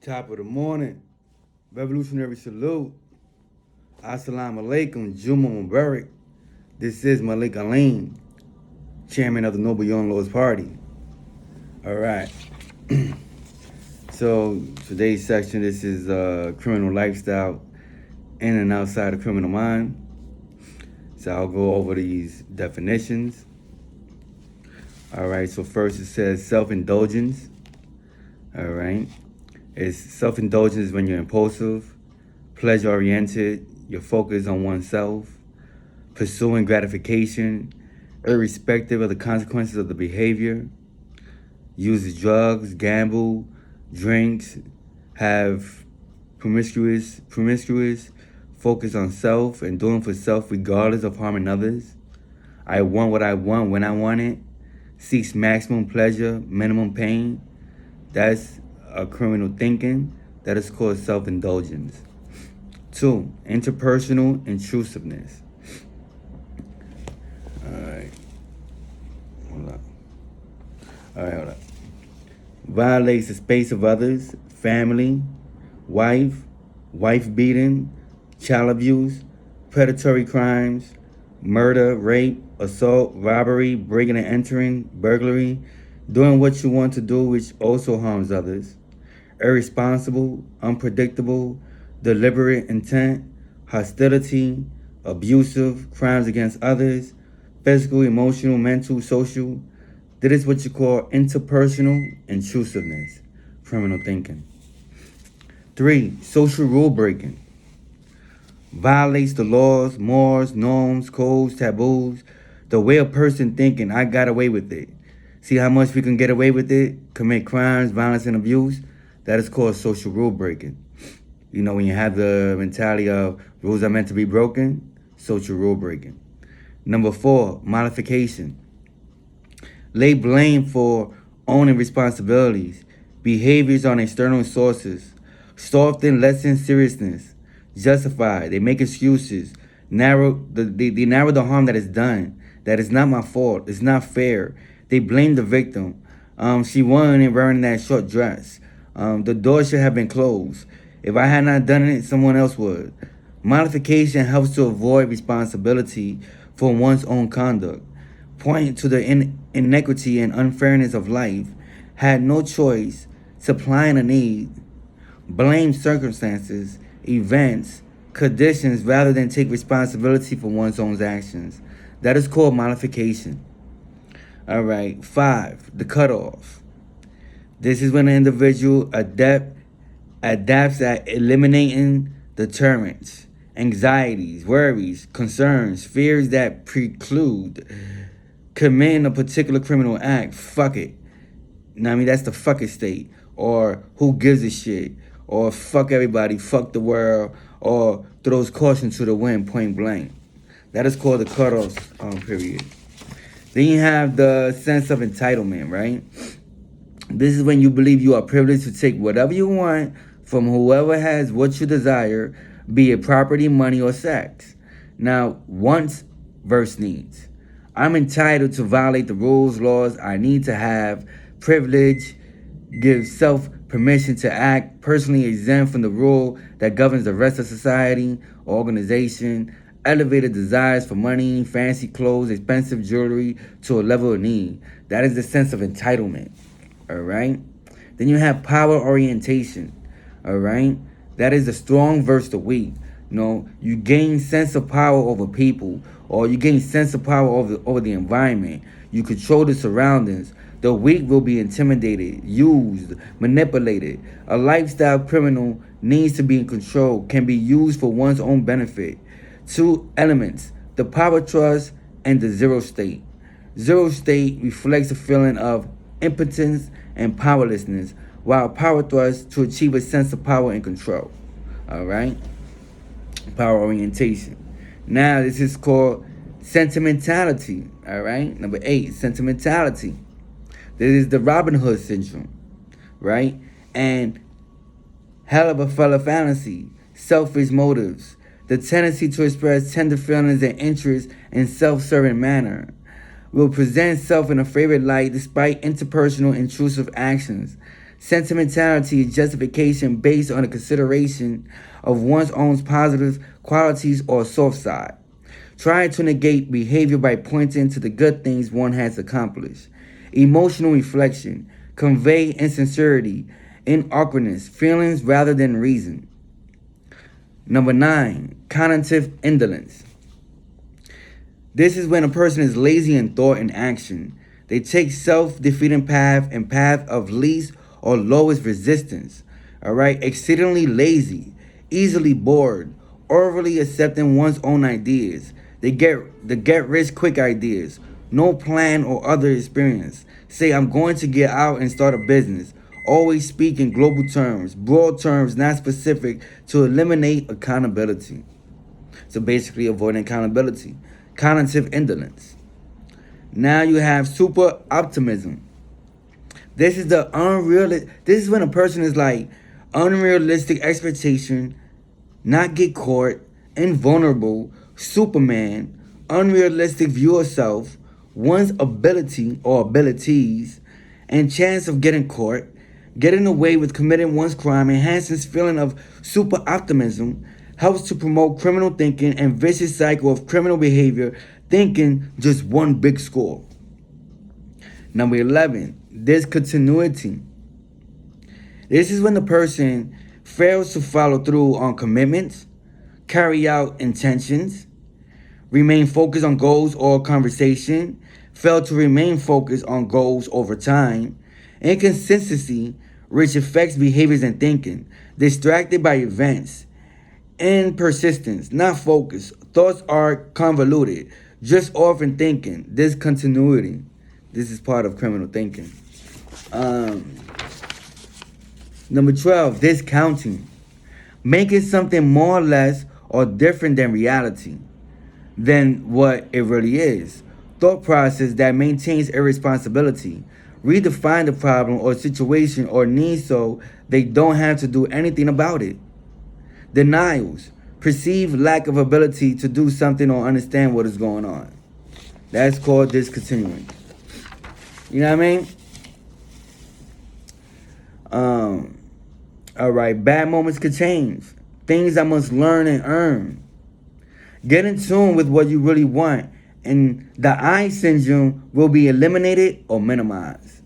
Top of the morning, revolutionary salute. Assalamu alaikum, Juma Mubarak. This is Malik Alim, chairman of the Noble Young Lords Party. All right. So today's section, this is criminal lifestyle in and outside the criminal mind. So I'll go over these definitions. All right. So first it says self-indulgence. All right. It's self-indulgence when you're impulsive, pleasure-oriented, you're focused on oneself, pursuing gratification, irrespective of the consequences of the behavior, uses drugs, gamble, drinks, have promiscuous, focus on self and doing for self regardless of harming others. I want what I want when I want it, seeks maximum pleasure, minimum pain. That's a criminal thinking. That is called self-indulgence. 2, interpersonal intrusiveness. Alright. Hold up. Violates the space of others, family, wife beating, child abuse, predatory crimes, murder, rape, assault, robbery, breaking and entering, burglary, doing what you want to do which also harms others, irresponsible, unpredictable, deliberate intent, hostility, abusive, crimes against others, physical, emotional, mental, social. That is what you call interpersonal intrusiveness, criminal thinking. 3, social rule breaking. Violates the laws, mores, norms, codes, taboos, the way a person thinking, I got away with it. See how much we can get away with it? Commit crimes, violence, and abuse? That is called social rule breaking. You know, when you have the mentality of rules are meant to be broken, social rule breaking. Number 4, modification. Lay blame for owning responsibilities, behaviors on external sources, soften, lessen seriousness, justify, they make excuses, they narrow the harm that is done, that is not my fault, it's not fair. They blame the victim. She won in wearing that short dress. The door should have been closed. If I had not done it, someone else would. Modification helps to avoid responsibility for one's own conduct. Point to the inequity and unfairness of life. Had no choice, supplying a need. Blame circumstances, events, conditions rather than take responsibility for one's own actions. That is called modification. All right, 5, the cutoff. This is when an individual adapts at eliminating deterrents, anxieties, worries, concerns, fears that preclude committing a particular criminal act. Fuck it. You know what I mean? That's the fuck it state. Or who gives a shit. Or fuck everybody, fuck the world. Or throws caution to the wind, point blank. That is called the cutoff period. Then you have the sense of entitlement, right? This is when you believe you are privileged to take whatever you want from whoever has what you desire, be it property, money, or sex. Now, wants versus needs. I'm entitled to violate the rules, laws I need to have, privilege, give self permission to act, personally exempt from the rule that governs the rest of society or organization, elevated desires for money, fancy clothes, expensive jewelry to a level of need. That is the sense of entitlement. All right. Then you have power orientation. All right. That is the strong versus the weak. You know, you gain sense of power over people, or you gain sense of power over the environment. You control the surroundings. The weak will be intimidated, used, manipulated. A lifestyle criminal needs to be in control, can be used for one's own benefit. 2 elements, the power trust and the zero state. Zero state reflects a feeling of impotence and powerlessness, while power thrust to achieve a sense of power and control. All right? Power orientation. Now, this is called sentimentality. All right? Number 8, sentimentality. This is the Robin Hood syndrome, right? And hell of a fella fantasy, selfish motives, the tendency to express tender feelings and interests in self-serving manner, will present itself in a favorite light despite interpersonal intrusive actions. Sentimentality is justification based on a consideration of one's own positive qualities or soft side. Trying to negate behavior by pointing to the good things one has accomplished. Emotional reflection. Convey insincerity, awkwardness, feelings rather than reason. Number 9, cognitive indolence. This is when a person is lazy in thought and action. They take self-defeating path and path of least or lowest resistance. All right, exceedingly lazy, easily bored, overly accepting one's own ideas. They get the get rich quick ideas, no plan or other experience. Say I'm going to get out and start a business. Always speak in global terms, broad terms, not specific, to eliminate accountability. So basically avoiding accountability. Cognitive indolence. Now you have super optimism. This is the this is when a person is like unrealistic expectation, not get caught, invulnerable, Superman, unrealistic view of self, one's ability or abilities, and chance of getting caught, getting away with committing one's crime, enhances feeling of super optimism, helps to promote criminal thinking and vicious cycle of criminal behavior, thinking just one big score. Number 11, discontinuity. This is when the person fails to follow through on commitments, carry out intentions, remain focused on goals or conversation, fail to remain focused on goals over time, inconsistency, which affects behaviors and thinking, distracted by events, persistence, not focus, thoughts are convoluted, just off in thinking, discontinuity. This is part of criminal thinking. Number 12, discounting. Making something more or less or different than reality, than what it really is. Thought process that maintains irresponsibility. Redefine the problem or situation or need so they don't have to do anything about it. Denials. Perceived lack of ability to do something or understand what is going on. That's called discontinuing. You know what I mean? All right, bad moments could change. Things I must learn and earn. Get in tune with what you really want, and the I syndrome will be eliminated or minimized.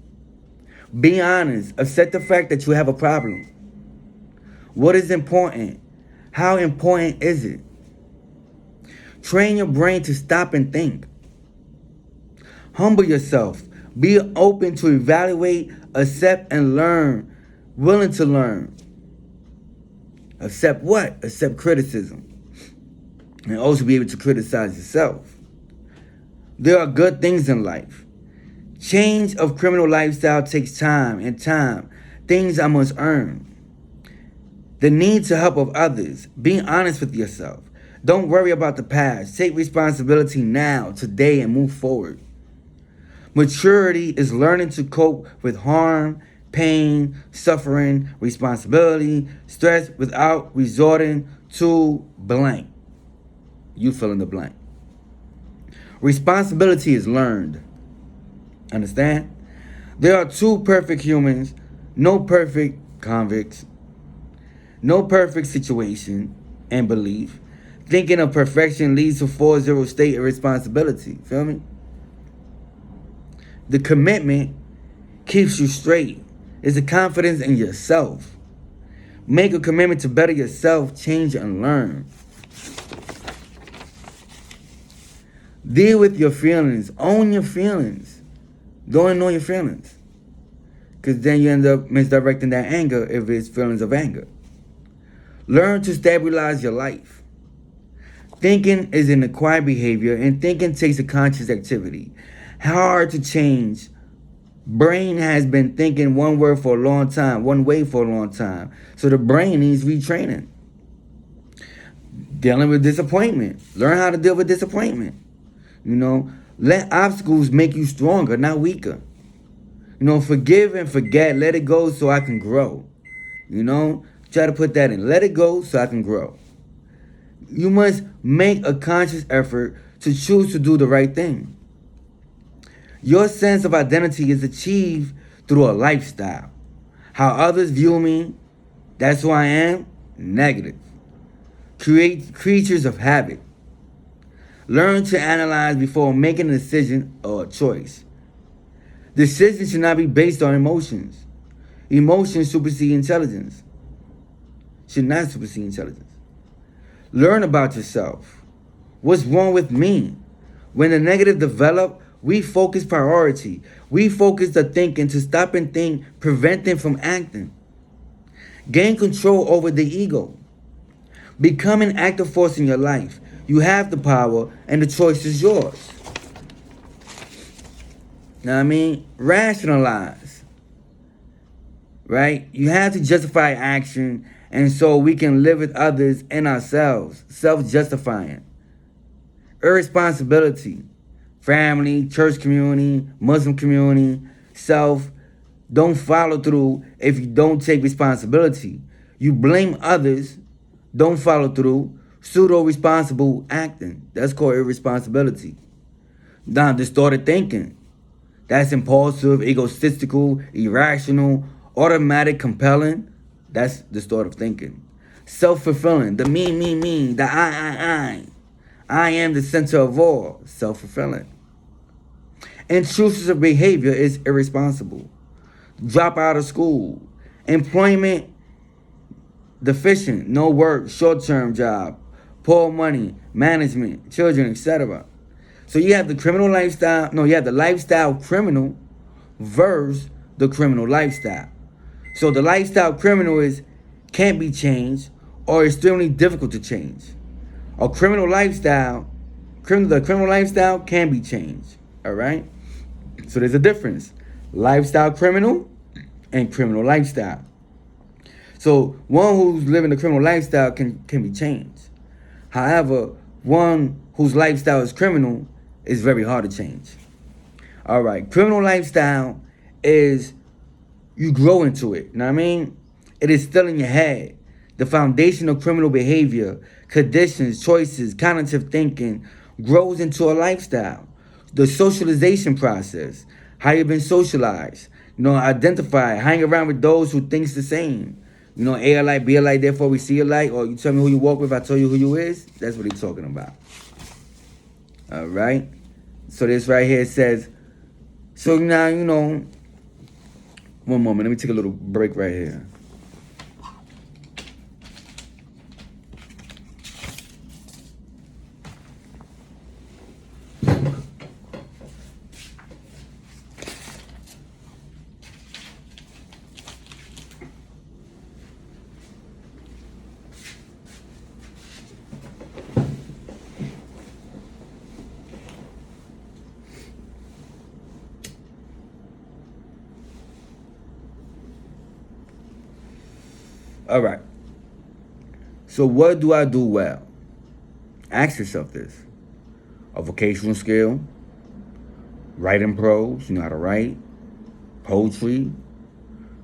Be honest. Accept the fact that you have a problem. What is important? How important is it? Train your brain to stop and think. Humble yourself. Be open to evaluate, accept, and learn. Willing to learn. Accept what? Accept criticism. And also be able to criticize yourself. There are good things in life. Change of criminal lifestyle takes time and time. Things I must earn. The need to help of others. Being honest with yourself. Don't worry about the past. Take responsibility now, today, and move forward. Maturity is learning to cope with harm, pain, suffering, responsibility, stress without resorting to blank. You fill in the blank. Responsibility is learned. Understand? There are two perfect humans, no perfect convicts, no perfect situation and belief. Thinking of perfection leads to 4-0 state of responsibility. Feel me? The commitment keeps you straight. It's the confidence in yourself. Make a commitment to better yourself, change and learn. Deal with your feelings. Own your feelings. Don't ignore your feelings. Because then you end up misdirecting that anger if it's feelings of anger. Learn to stabilize your life. Thinking is an acquired behavior, and thinking takes a conscious activity. Hard to change. Brain has been thinking one word for a long time, one way for a long time. So the brain needs retraining. Dealing with disappointment. Learn how to deal with disappointment. You know, let obstacles make you stronger, not weaker. You know, forgive and forget. Let it go so I can grow. You know, try to put that in. Let it go so I can grow. You must make a conscious effort to choose to do the right thing. Your sense of identity is achieved through a lifestyle. How others view me, that's who I am, negative. Create creatures of habit. Learn to analyze before making a decision or a choice. Decisions should not be based on emotions. Emotions supersede intelligence. Should not supersede intelligence. Learn about yourself. What's wrong with me? When the negative develop, we focus priority. We focus the thinking to stop and think, preventing from acting. Gain control over the ego. Become an active force in your life. You have the power and the choice is yours. Now I mean, rationalize. Right? You have to justify action, and so we can live with others and ourselves. Self-justifying. Irresponsibility. Family, church community, Muslim community, self. Don't follow through if you don't take responsibility. You blame others, don't follow through, pseudo-responsible acting. That's called irresponsibility. Now, distorted thinking. That's impulsive, egotistical, irrational, automatic, compelling. That's distorted thinking. Self-fulfilling, the me, the I. I am the center of all, self-fulfilling. Intrusive behavior is irresponsible. Drop out of school. Employment deficient, no work, short-term job, poor money, management, children, etc. So you have the criminal lifestyle, you have the lifestyle criminal versus the criminal lifestyle. So the lifestyle criminal can't be changed or extremely difficult to change. A criminal lifestyle, the criminal lifestyle can be changed. All right? So there's a difference. Lifestyle criminal and criminal lifestyle. So one who's living the criminal lifestyle can be changed. However, one whose lifestyle is criminal is very hard to change. All right, criminal lifestyle is you grow into it. You know what I mean? It is still in your head. The foundation of criminal behavior, conditions, choices, cognitive thinking grows into a lifestyle. The socialization process, how you've been socialized, identify, hang around with those who thinks the same. A alike, be alike, therefore we see alike, or you tell me who you walk with, I tell you who you is. That's what he's talking about. All right? So this right here says, so now, one moment, let me take a little break right here. All right. So what do I do well? Ask yourself this. A vocational skill, writing prose, you know how to write, poetry,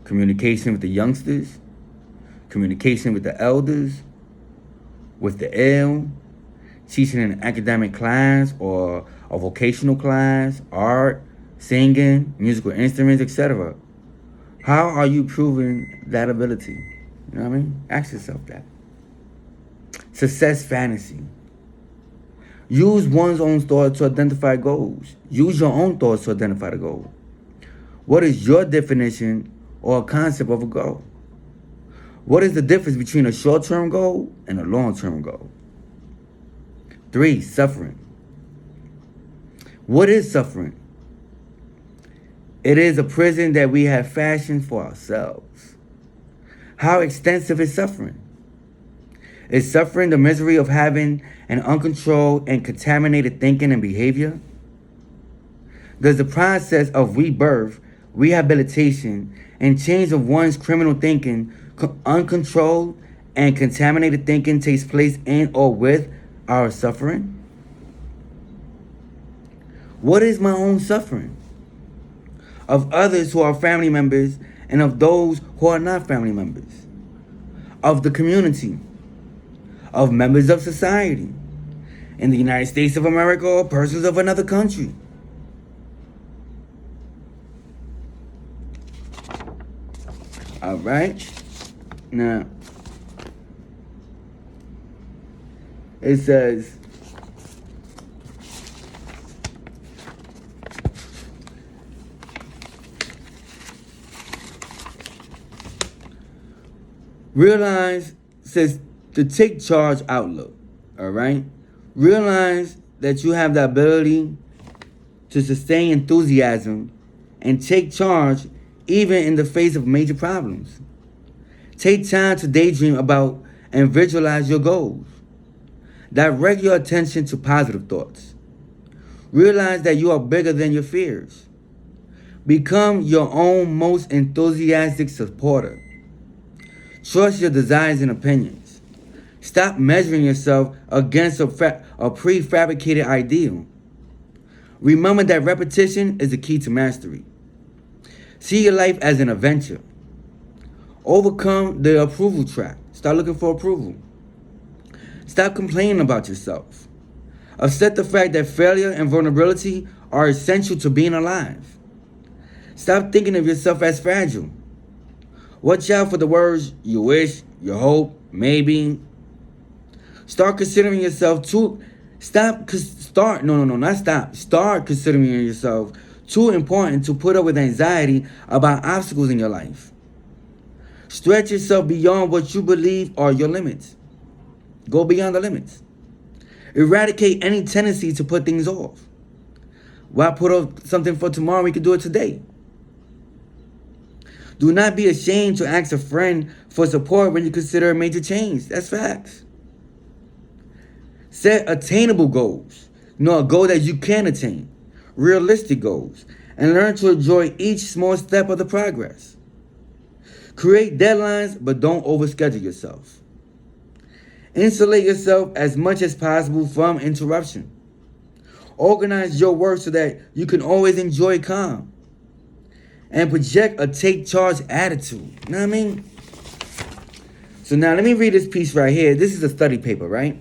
communication with the youngsters, communication with the elders, with the ill, teaching in an academic class or a vocational class, art, singing, musical instruments, etc. How are you proving that ability? You know what I mean? Ask yourself that. Success fantasy. Use one's own thoughts to identify goals. Use your own thoughts to identify the goal. What is your definition or concept of a goal? What is the difference between a short-term goal and a long-term goal? 3, suffering. What is suffering? It is a prison that we have fashioned for ourselves. How extensive is suffering? Is suffering the misery of having an uncontrolled and contaminated thinking and behavior? Does the process of rebirth, rehabilitation, and change of one's criminal thinking, uncontrolled and contaminated thinking takes place in or with our suffering? What is my own suffering? Of others who are family members and of those who are not family members, of the community, of members of society, in the United States of America or persons of another country. All right. Now, it says, realize, says, to take charge outlook. All right. Realize that you have the ability to sustain enthusiasm and take charge even in the face of major problems. Take time to daydream about and visualize your goals. Direct your attention to positive thoughts. Realize that you are bigger than your fears. Become your own most enthusiastic supporter. Trust your desires and opinions. Stop measuring yourself against a prefabricated ideal. Remember that repetition is the key to mastery. See your life as an adventure. Overcome the approval trap. Start looking for approval. Stop complaining about yourself. Accept the fact that failure and vulnerability are essential to being alive. Stop thinking of yourself as fragile. Watch out for the words you wish, you hope, maybe. Start considering yourself too. Start considering yourself too important to put up with anxiety about obstacles in your life. Stretch yourself beyond what you believe are your limits. Go beyond the limits. Eradicate any tendency to put things off. Why put off something for tomorrow? We can do it today. Do not be ashamed to ask a friend for support when you consider a major change. That's facts. Set attainable goals. A goal that you can attain. Realistic goals. And learn to enjoy each small step of the progress. Create deadlines, but don't overschedule yourself. Insulate yourself as much as possible from interruption. Organize your work so that you can always enjoy calm. And project a take charge attitude. You know what I mean? So now let me read this piece right here. This is a study paper, right?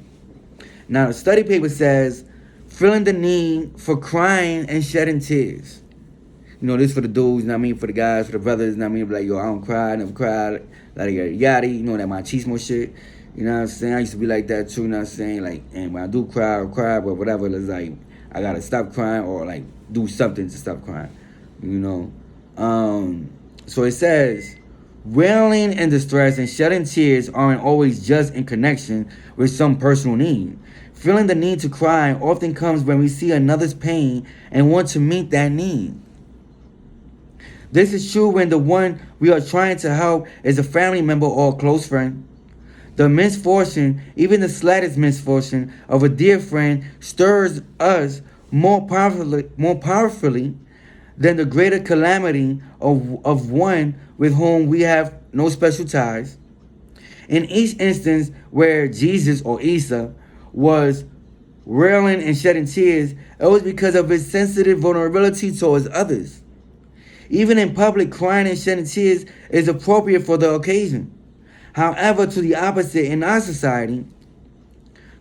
Now the study paper says, feeling the need for crying and shedding tears. This for the dudes, for the guys, for the brothers, like, yo, I don't cry, I never cried, like, yada, that machismo shit. You know what I'm saying? I used to be like that too, you know what I'm saying? Like, and when I do cry, I'll cry, but whatever, it's like, I gotta stop crying or, like, do something to stop crying, So it says, wailing and distress and shedding tears aren't always just in connection with some personal need. Feeling the need to cry often comes when we see another's pain and want to meet that need. This is true when the one we are trying to help is a family member or a close friend. The misfortune, even the slightest misfortune of a dear friend stirs us more powerfully than the greater calamity of one with whom we have no special ties. In each instance where Jesus or Isa was wailing and shedding tears, it was because of his sensitive vulnerability towards others. Even in public, crying and shedding tears is appropriate for the occasion. However, to the opposite in our society,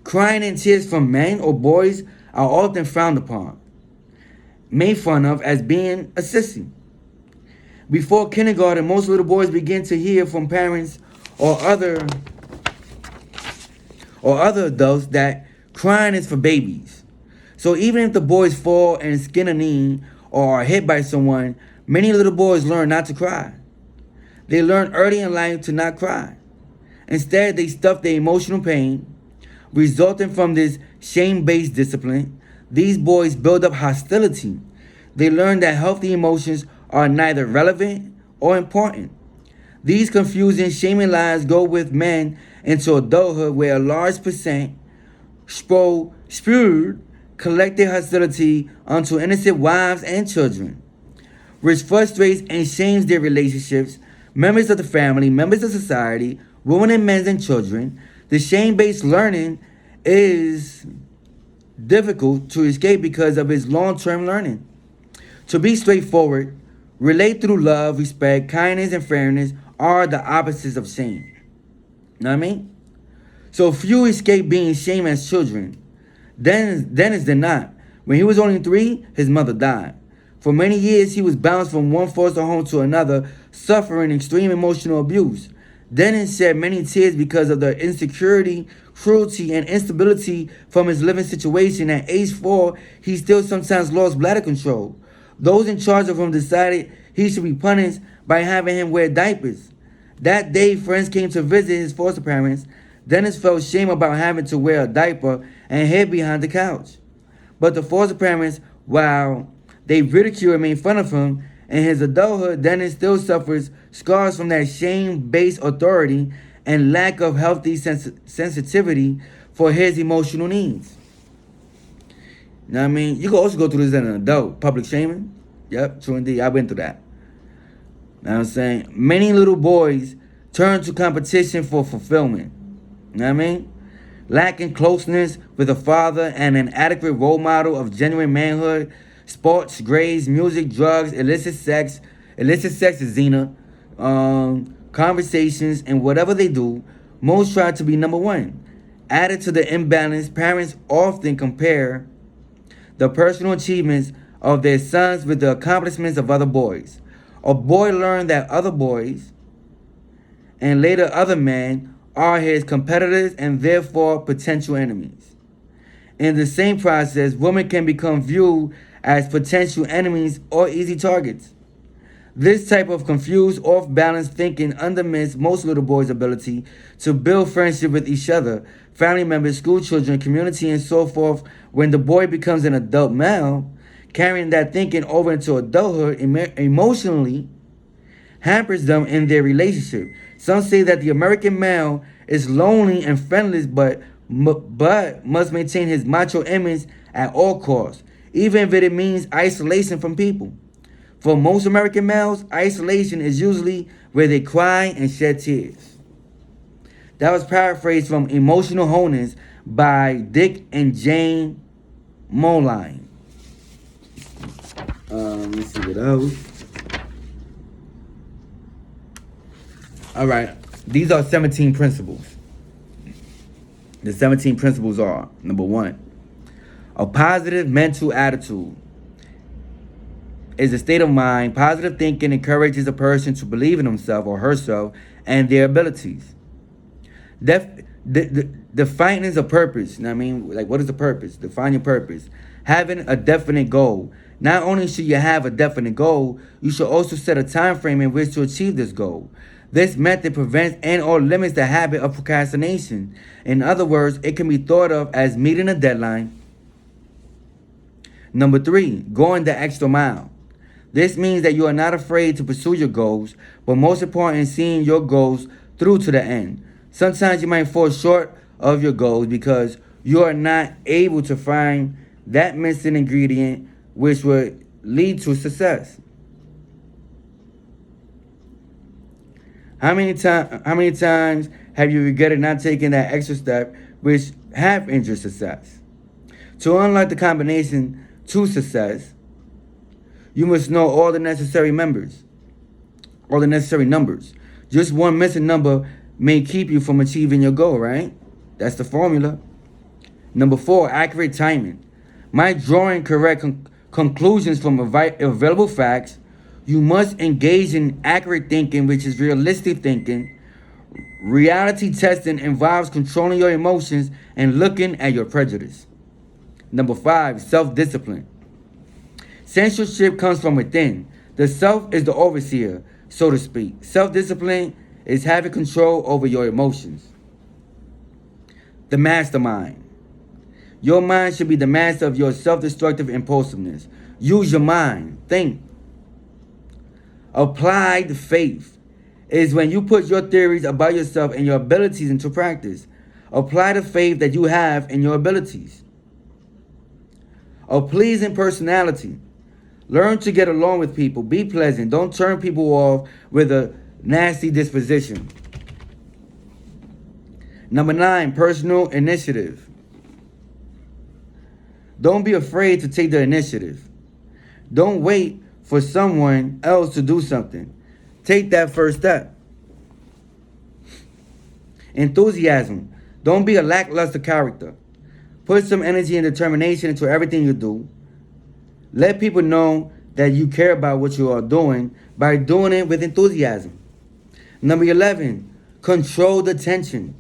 crying and tears from men or boys are often frowned upon, made fun of as being a sissy. Before kindergarten, most little boys begin to hear from parents or other adults that crying is for babies. So even if the boys fall and skin a knee or are hit by someone, many little boys learn not to cry. They learn early in life to not cry. Instead, they stuff their emotional pain. Resulting from this shame-based discipline, these boys build up hostility. They learn that healthy emotions are neither relevant or important. These confusing, shaming lies go with men into adulthood where a large percent spewed collective hostility unto innocent wives and children, which frustrates and shames their relationships, members of the family, members of society, women and men and children. The shame-based learning is difficult to escape because of its long-term learning. To be straightforward, relate through love, respect, kindness, and fairness are the opposites of shame. Know what I mean? So few escape being shamed as children. Dennis did not. When he was only 3, his mother died. For many years, he was bounced from one foster home to another, suffering extreme emotional abuse. Dennis shed many tears because of the insecurity, cruelty, and instability from his living situation. At age 4, he still sometimes lost bladder control. Those in charge of him decided he should be punished by having him wear diapers. That day, friends came to visit his foster parents. Dennis felt shame about having to wear a diaper and hid behind the couch. But the foster parents, while they ridiculed and made fun of him, in his adulthood, Dennis still suffers scars from that shame-based authority and lack of healthy sensitivity for his emotional needs. You know what I mean? You can also go through this as an adult. Public shaming. Yep, true indeed. I've been through that. You know what I'm saying? Many little boys turn to competition for fulfillment. You know what I mean? Lacking closeness with a father and an adequate role model of genuine manhood, sports, grades, music, drugs, illicit sex is Xena, conversations, and whatever they do, most try to be number one. Added to the imbalance, parents often compare the personal achievements of their sons with the accomplishments of other boys. A boy learned that other boys, and later other men, are his competitors and therefore potential enemies. In the same process, women can become viewed as potential enemies or easy targets. This type of confused, off-balance thinking undermines most little boys' ability to build friendship with each other, family members, school children, community, and so forth. When the boy becomes an adult male, carrying that thinking over into adulthood emotionally hampers them in their relationship. Some say that the American male is lonely and friendless, but must maintain his macho image at all costs, even if it means isolation from people. For most American males, isolation is usually where they cry and shed tears. That was paraphrased from Emotional Wholeness by Dick and Jane Moline. Let me see what else. All right, these are 17 principles. The 17 principles are, number 1, a positive mental attitude is a state of mind. Positive thinking encourages a person to believe in himself or herself and their abilities. Defining a purpose. You know what I mean? Like, what is the purpose? Define your purpose. Having a definite goal. Not only should you have a definite goal, you should also set a time frame in which to achieve this goal. This method prevents and or limits the habit of procrastination. In other words, it can be thought of as meeting a deadline. Number 3, going the extra mile. This means that you are not afraid to pursue your goals, but most important, seeing your goals through to the end. Sometimes you might fall short of your goals because you are not able to find that missing ingredient which would lead to success. How many times have you regretted not taking that extra step which have injured success? To unlock the combination to success, you must know all the necessary numbers. Just one missing number may keep you from achieving your goal, right? That's the formula. Number 4, accurate timing. By drawing correct conclusions from available facts, you must engage in accurate thinking, which is realistic thinking. Reality testing involves controlling your emotions and looking at your prejudice. Number 5, self-discipline. Censorship comes from within. The self is the overseer, so to speak. Self-discipline is having control over your emotions. The mastermind. Your mind should be the master of your self-destructive impulsiveness. Use your mind. Think. Applied faith is when you put your theories about yourself and your abilities into practice. Apply the faith that you have in your abilities. A pleasing personality. Learn to get along with people. Be pleasant. Don't turn people off with a nasty disposition. Number 9, personal initiative. Don't be afraid to take the initiative. Don't wait for someone else to do something. Take that first step. Enthusiasm. Don't be a lackluster character. Put some energy and determination into everything you do. Let people know that you care about what you are doing. by doing it with enthusiasm. Number 11, control the tension.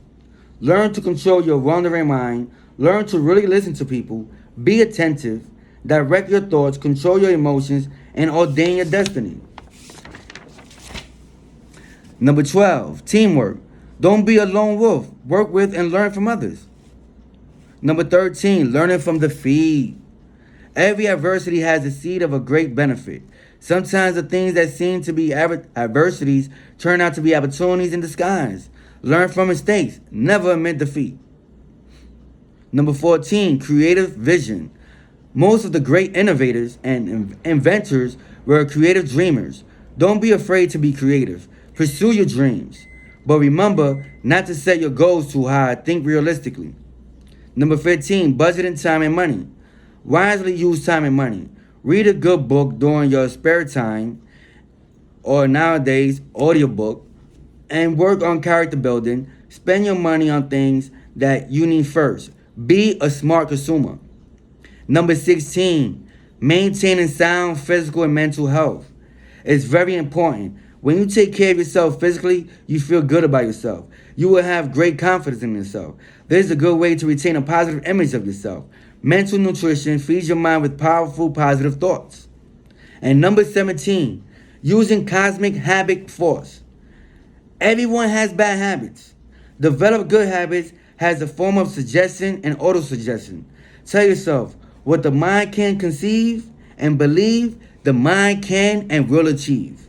Learn to control your wandering mind. Learn to really listen to people. Be attentive. Direct your thoughts. Control your emotions. And ordain your destiny. Number 12, teamwork. Don't be a lone wolf. Work with and learn from others. Number 13, learning from defeat. Every adversity has the seed of a great benefit. Sometimes the things that seem to be adversities turn out to be opportunities in disguise. Learn from mistakes. Never admit defeat. Number 14, creative vision. Most of the great innovators and inventors were creative dreamers. Don't be afraid to be creative. Pursue your dreams. But remember not to set your goals too high. Think realistically. Number 15, budgeting time and money. Wisely use time and money. Read a good book during your spare time, or nowadays, audiobook, and work on character building. Spend your money on things that you need first. Be a smart consumer. Number 16, maintaining sound physical and mental health. It's very important. When you take care of yourself physically, you feel good about yourself. You will have great confidence in yourself. This is a good way to retain a positive image of yourself. Mental nutrition feeds your mind with powerful, positive thoughts. And number 17, using cosmic habit force. Everyone has bad habits. Develop good habits has a form of suggestion and auto-suggestion. Tell yourself, what the mind can conceive and believe, the mind can and will achieve.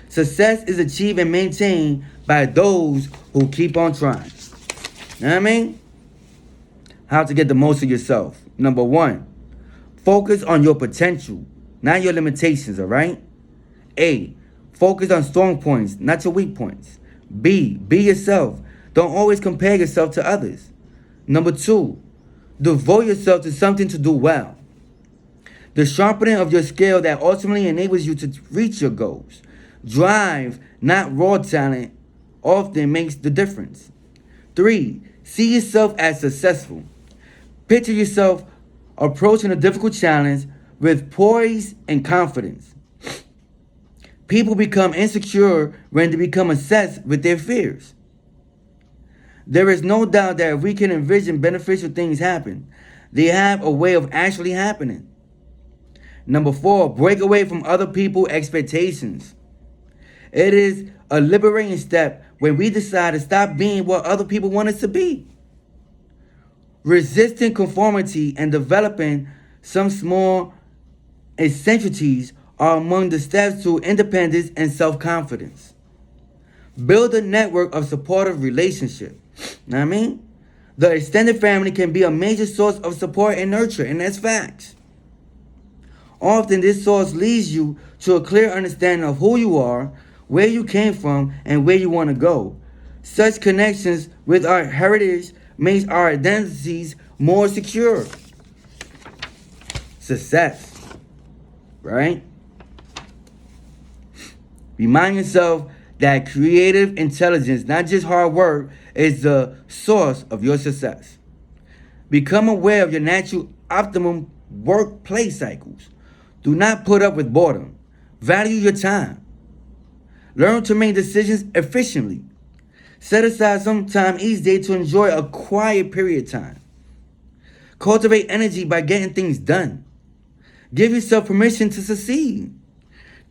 Success is achieved and maintained by those who keep on trying. You know what I mean? How to get the most of yourself. Number 1, focus on your potential, not your limitations, all right? A, focus on strong points, not your weak points. B, be yourself. Don't always compare yourself to others. Number 2, devote yourself to something to do well. The sharpening of your skill that ultimately enables you to reach your goals. Drive, not raw talent, often makes the difference. 3, see yourself as successful. Picture yourself approaching a difficult challenge with poise and confidence. People become insecure when they become obsessed with their fears. There is no doubt that if we can envision beneficial things happen, they have a way of actually happening. Number 4, break away from other people's expectations. It is a liberating step when we decide to stop being what other people want us to be. Resisting conformity and developing some small eccentricities are among the steps to independence and self-confidence. Build a network of supportive relationships. Know what I mean? The extended family can be a major source of support and nurture, and that's facts. Often this source leads you to a clear understanding of who you are, where you came from, and where you want to go. Such connections with our heritage makes our identities more secure. Success, right? Remind yourself that creative intelligence, not just hard work, is the source of your success. Become aware of your natural optimum workplace cycles. Do not put up with boredom. Value your time. Learn to make decisions efficiently. Set aside some time each day to enjoy a quiet period of time. Cultivate energy by getting things done. Give yourself permission to succeed.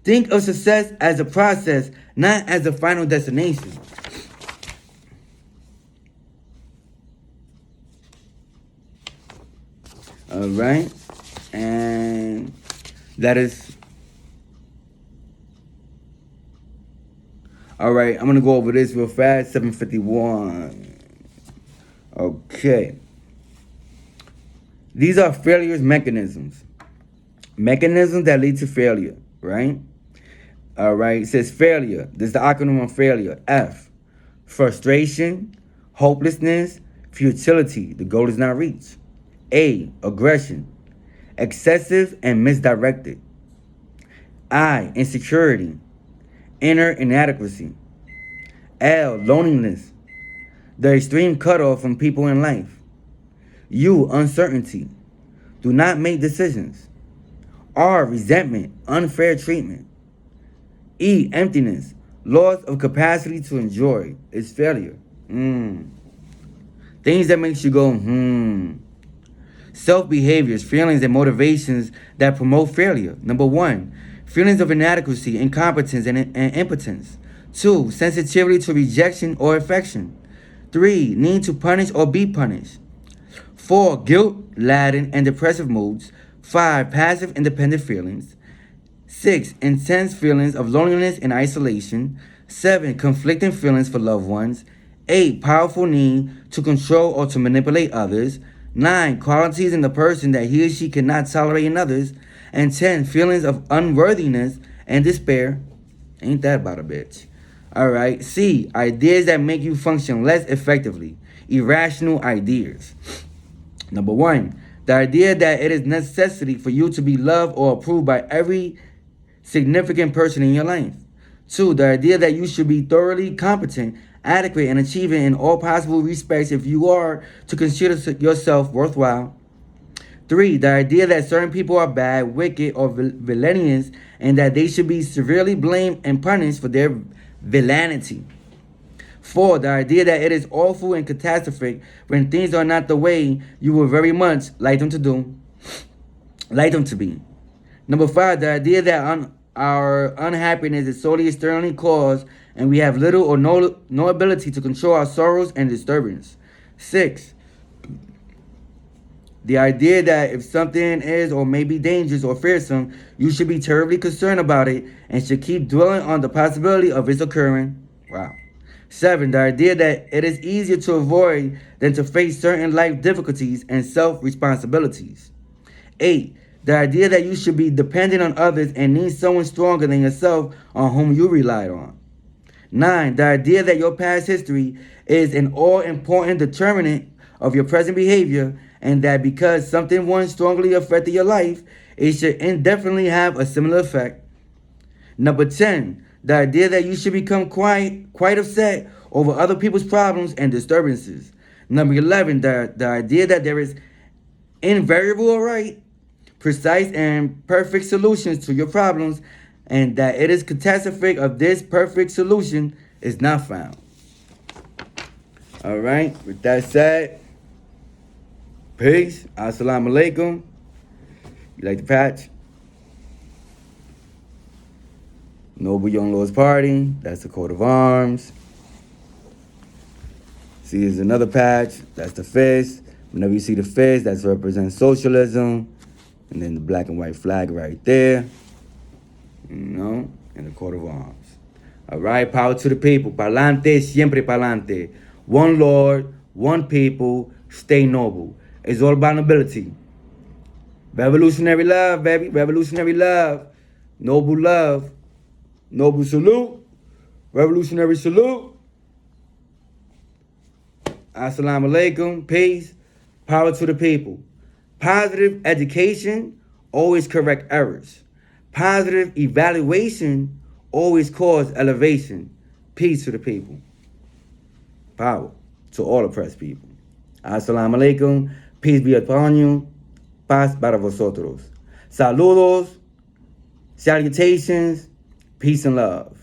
Think of success as a process, not as a final destination. All right, and that is all right. I'm gonna go over this real fast. 751. Okay, these are failures mechanisms. Mechanisms that lead to failure, right? All right, it says failure. This is the acronym of failure. F, frustration, hopelessness, futility. The goal is not reached. A, aggression, excessive and misdirected. I, insecurity, inner inadequacy. L, loneliness, the extreme cutoff from people in life. U, uncertainty, do not make decisions. R, resentment, unfair treatment. E, emptiness, loss of capacity to enjoy. It's failure. Things that makes you go, Self-behaviors, feelings, and motivations that promote failure. Number 1, feelings of inadequacy, incompetence, and impotence. 2, sensitivity to rejection or affection. 3, need to punish or be punished. 4, guilt-laden and depressive moods. 5, passive independent feelings. 6, intense feelings of loneliness and isolation. 7, conflicting feelings for loved ones. 8, powerful need to control or to manipulate others. 9, qualities in the person that he or she cannot tolerate in others. And 10, feelings of unworthiness and despair. Ain't that about a bitch? Alright. C, ideas that make you function less effectively. Irrational ideas. Number 1, the idea that it is necessity for you to be loved or approved by every significant person in your life. 2, the idea that you should be thoroughly competent, adequate, and achieving in all possible respects if you are to consider yourself worthwhile. 3, the idea that certain people are bad, wicked, or villainous, and that they should be severely blamed and punished for their villainy. 4, the idea that it is awful and catastrophic when things are not the way you would very much like them to be. Number 5, the idea that our unhappiness is solely externally caused and we have little or no ability to control our sorrows and disturbance. 6, the idea that if something is or may be dangerous or fearsome, you should be terribly concerned about it and should keep dwelling on the possibility of its occurring. Wow. 7, the idea that it is easier to avoid than to face certain life difficulties and self-responsibilities. 8, the idea that you should be dependent on others and need someone stronger than yourself on whom you relied on. 9, the idea that your past history is an all-important determinant of your present behavior and that because something once strongly affected your life, it should indefinitely have a similar effect. Number 10, the idea that you should become quite upset over other people's problems and disturbances. Number 11, the idea that there is invariable or right, precise and perfect solutions to your problems and that it is catastrophic if this perfect solution is not found. All right, with that said, peace. Assalamu alaikum. You like the patch? Noble Young Lords Party. That's the coat of arms. See, there's another patch. That's the fist. Whenever you see the fist, that represents socialism. And then the black and white flag right there. You know, and the coat of arms. All right, power to the people. Pa'lante, siempre pa'lante. One Lord, one people, stay noble. It's all about nobility. Revolutionary love, baby. Revolutionary love. Noble love. Noble salute. Revolutionary salute. Assalamu alaikum. Peace. Power to the people. Positive education always correct errors. Positive evaluation always cause elevation. Peace to the people. Power to all oppressed people. Assalamu alaikum. Peace be upon you. Paz para vosotros. Saludos. Salutations. Peace and love.